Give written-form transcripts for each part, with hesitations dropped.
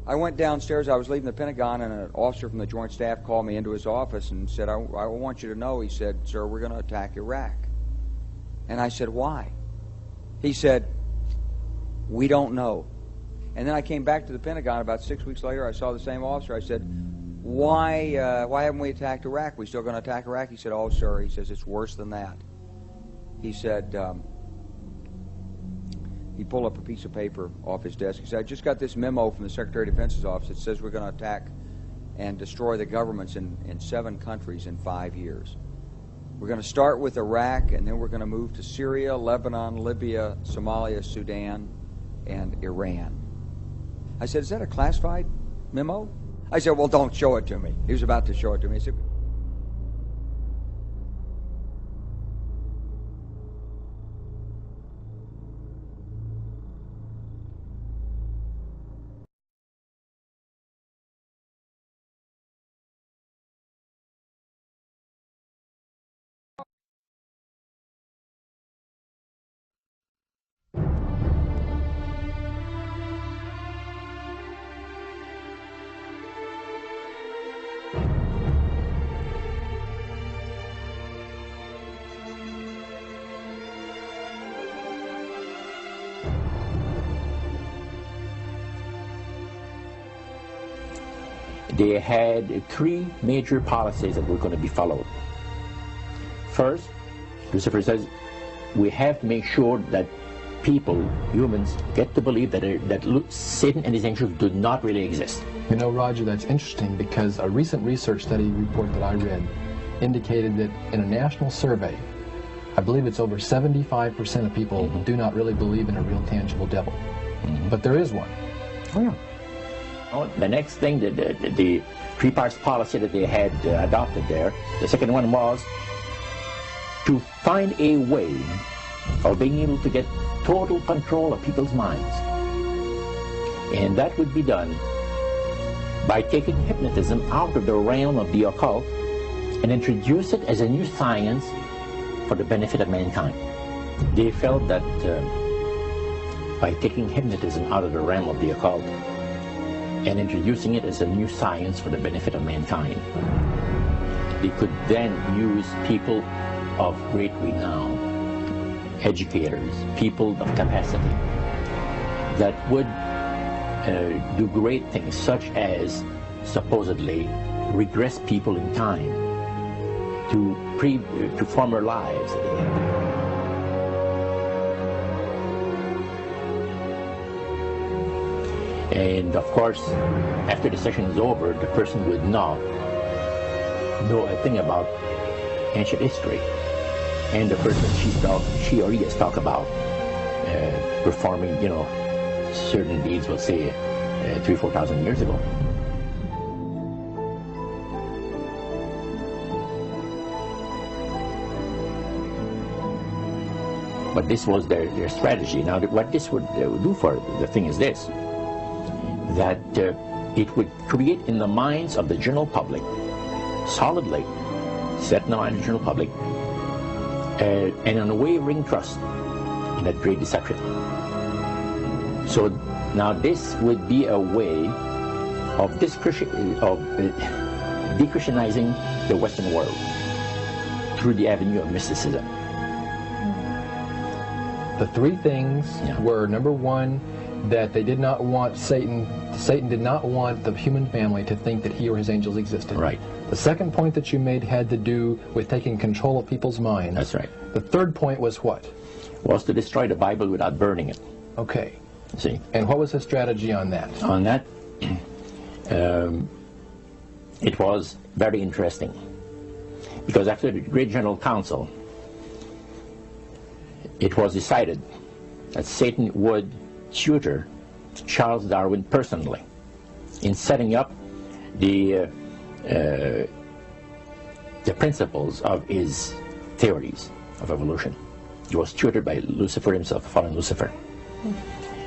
I went downstairs. I was leaving the Pentagon, and an officer from the Joint Staff called me into his office and said, I want you to know, he said, sir, we're going to attack Iraq. And I said, why? He said, we don't know. And then I came back to the Pentagon about 6 weeks later. I saw the same officer. I said, why haven't we attacked Iraq? We still going to attack Iraq? He said, oh, sir, he says, it's worse than that. He said, he pulled up a piece of paper off his desk. He said, I just got this memo from the Secretary of Defense's office. It says we're going to attack and destroy the governments in 7 countries in 5 years. We're going to start with Iraq, and then we're going to move to Syria, Lebanon, Libya, Somalia, Sudan, and Iran. I said, is that a classified memo? I said, well, don't show it to me. He was about to show it to me. He said, they had 3 major policies that were going to be followed. First, Lucifer says, we have to make sure that people, humans, get to believe that Satan and his angels do not really exist. You know, Roger, that's interesting because a recent research study report that I read indicated that in a national survey, I believe it's over 75% of people do not really believe in a real tangible devil. But there is one. Oh, yeah. The next thing, the 3 parts policy that they had adopted there, the second one was to find a way of being able to get total control of people's minds. And that would be done by taking hypnotism out of the realm of the occult and introduce it as a new science for the benefit of mankind. They felt that by taking hypnotism out of the realm of the occult and introducing it as a new science for the benefit of mankind, they could then use people of great renown, educators, people of capacity, that would do great things, such as supposedly regress people in time to former lives that they had. And of course, after the session is over, the person would not know a thing about ancient history. And the person she or he has talked about performing, certain deeds, we'll say, 3,000 or 4,000 years ago. But this was their strategy. Now, what this would do for the thing is this, that it would create in the minds of the general public, solidly set in the mind of the general public, an unwavering trust in that great deception. So now this would be a way of de-Christianizing the Western world through the avenue of mysticism. The 3 things were, number 1, that they did not want Satan did not want the human family to think that he or his angels existed. Right. The second point that you made had to do with taking control of people's minds. That's right. The third point was what? Was to destroy the Bible without burning it. Okay. See? And what was the strategy on that? On that, it was very interesting. Because after the Great General Council, it was decided that Satan would tutor Charles Darwin personally in setting up the principles of his theories of evolution. He was tutored by Lucifer himself, fallen Lucifer.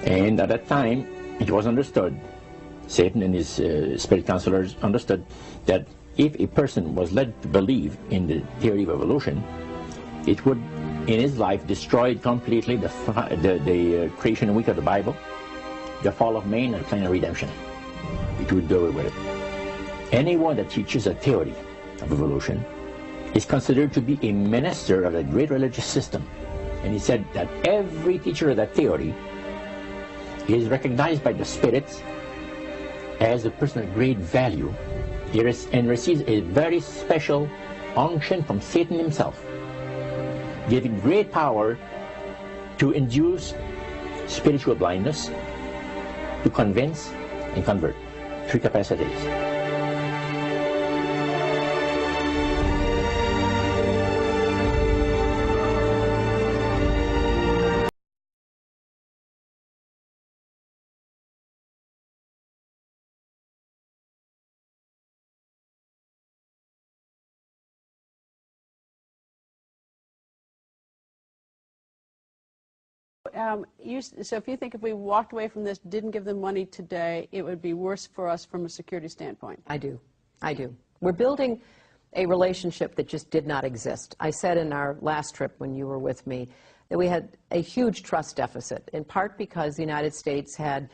And at that time, it was understood, Satan and his spirit counselors understood, that if a person was led to believe in the theory of evolution, it would, in his life, destroy completely the creation week of the Bible, the fall of man, and the plan of redemption. it would do away with it. Anyone that teaches a theory of evolution is considered to be a minister of a great religious system. And he said that every teacher of that theory is recognized by the spirits as a person of great value and receives a very special unction from Satan himself, giving great power to induce spiritual blindness, to convince and convert. 3 capacities. So if you think if we walked away from this, didn't give them money today, it would be worse for us from a security standpoint. I do. We're building a relationship that just did not exist. I said in our last trip when you were with me that we had a huge trust deficit, in part because the United States had,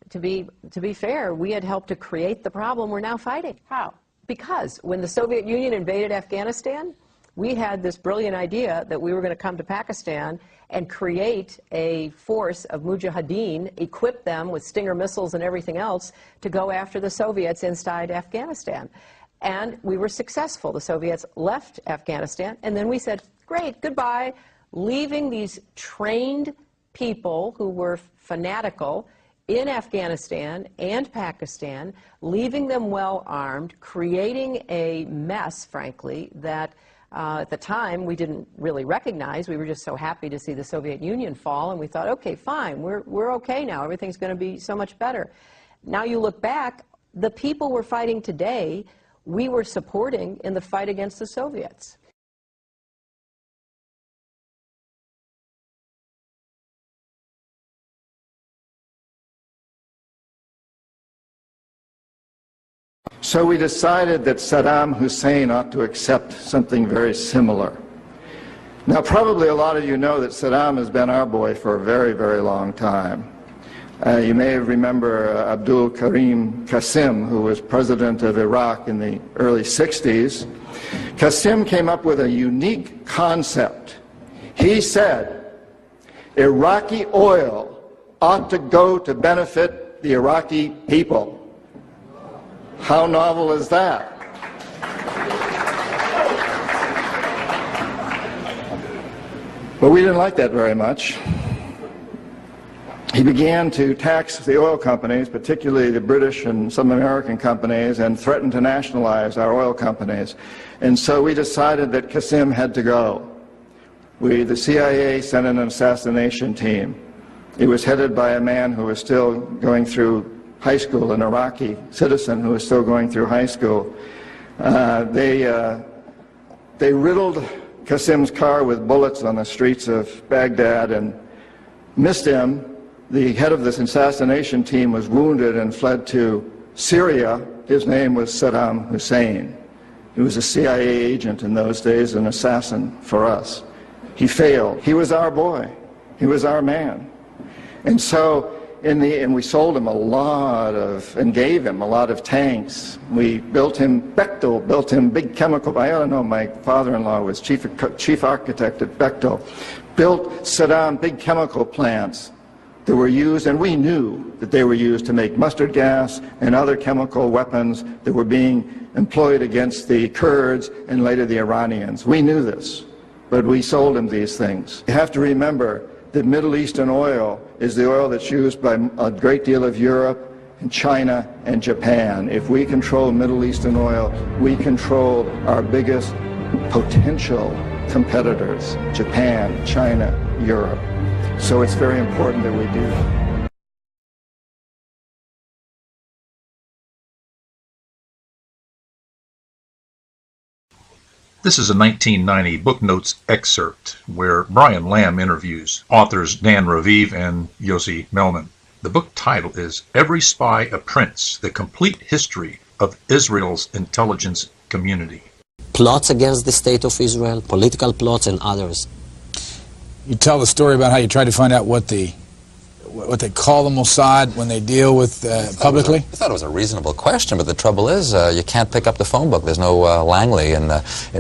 to be fair, we had helped to create the problem we're now fighting. How? Because when the Soviet Union invaded Afghanistan, we had this brilliant idea that we were going to come to Pakistan and create a force of mujahideen, equip them with Stinger missiles and everything else to go after the Soviets inside Afghanistan. And we were successful. The Soviets left Afghanistan, and then we said, great, goodbye, leaving these trained people who were fanatical in Afghanistan and Pakistan, leaving them well armed, creating a mess, frankly, that at the time we didn't really recognize. We were just so happy to see the Soviet Union fall, and we thought, okay, fine, we're okay now. Everything's going to be so much better. Now you look back, the people we're fighting today, we were supporting in the fight against the Soviets. So we decided that Saddam Hussein ought to accept something very similar. Now, probably a lot of you know that Saddam has been our boy for a very, very long time. You may remember Abdul Karim Qasim, who was president of Iraq in the early 60s. Qasim came up with a unique concept. He said, Iraqi oil ought to go to benefit the Iraqi people. How novel is that? But we didn't like that very much. He began to tax the oil companies, particularly the British and some American companies, and threatened to nationalize our oil companies. And so we decided that Qasim had to go. The CIA sent in an assassination team. It was headed by a man who was still going through high school, an Iraqi citizen who was still going through high school. They riddled Qasim's car with bullets on the streets of Baghdad and missed him. The head of this assassination team was wounded and fled to Syria. His name was Saddam Hussein. He was a CIA agent in those days, an assassin for us. He failed. He was our boy. He was our man. And so and we sold him a lot of, and gave him a lot of tanks. We built him, Bechtel built him big chemical, I don't know, my father-in-law was chief architect at Bechtel, built Saddam big chemical plants that were used, and we knew that they were used to make mustard gas and other chemical weapons that were being employed against the Kurds and later the Iranians. We knew this, but we sold him these things. You have to remember that Middle Eastern oil is the oil that's used by a great deal of Europe and China and Japan. If we control Middle Eastern oil, we control our biggest potential competitors, Japan, China, Europe. So it's very important that we do that. This is a 1990 Book Notes excerpt where Brian Lamb interviews authors Dan Raviv and Yossi Melman. The book title is Every Spy a Prince, The Complete History of Israel's Intelligence Community. Plots against the state of Israel, political plots and others. You tell the story about how you tried to find out what the what they call the Mossad when they deal with publicly? I thought it was a reasonable question, but the trouble is you can't pick up the phone book. There's no Langley in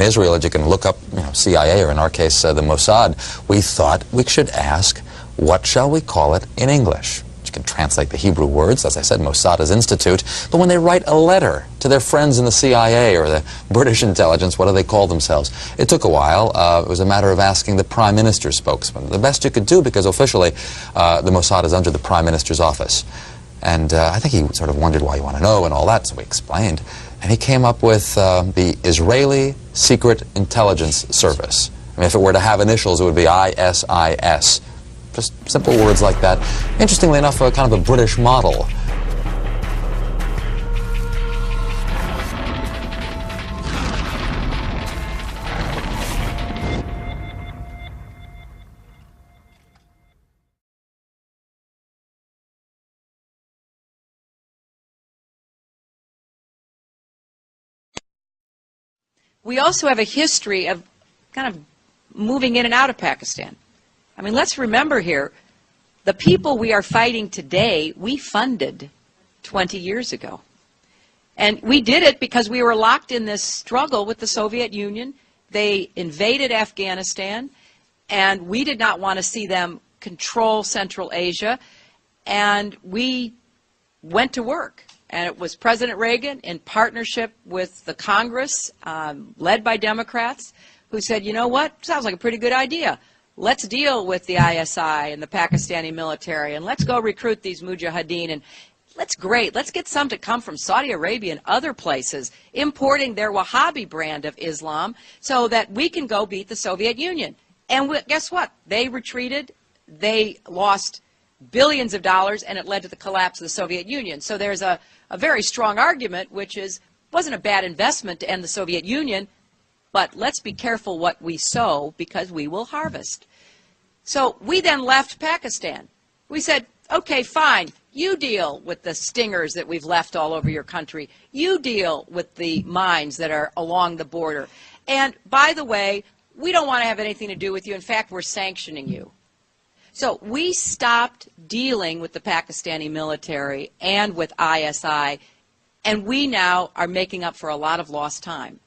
Israel that you can look up, CIA, or in our case, the Mossad. We thought we should ask, what shall we call it in English? You can translate the Hebrew words, as I said, Mossad is institute, but when they write a letter to their friends in the CIA or the British intelligence, what do they call themselves? It took a while. It was a matter of asking the Prime Minister's spokesman. The best you could do, because officially the Mossad is under the Prime Minister's office. And I think he sort of wondered why you want to know and all that, so we explained. And he came up with the Israeli Secret Intelligence Service. I mean, if it were to have initials, it would be ISIS. Just simple words like that. Interestingly enough, kind of a British model. We also have a history of kind of moving in and out of Pakistan. I mean, let's remember here, the people we are fighting today, we funded 20 years ago. And we did it because we were locked in this struggle with the Soviet Union. They invaded Afghanistan, and we did not want to see them control Central Asia. And we went to work. And it was President Reagan, in partnership with the Congress, led by Democrats, who said, you know what, sounds like a pretty good idea. Let's deal with the ISI and the Pakistani military, and let's go recruit these mujahideen, and let's get some to come from Saudi Arabia and other places, importing their Wahhabi brand of Islam so that we can go beat the Soviet Union. And guess what? They retreated. They lost billions of dollars, and it led to the collapse of the Soviet Union. So there's a very strong argument, which is, it wasn't a bad investment to end the Soviet Union, but let's be careful what we sow because we will harvest. So we then left Pakistan. We said, okay, fine, you deal with the stingers that we've left all over your country. You deal with the mines that are along the border. And by the way, we don't want to have anything to do with you. In fact, we're sanctioning you. So we stopped dealing with the Pakistani military and with ISI, and we now are making up for a lot of lost time.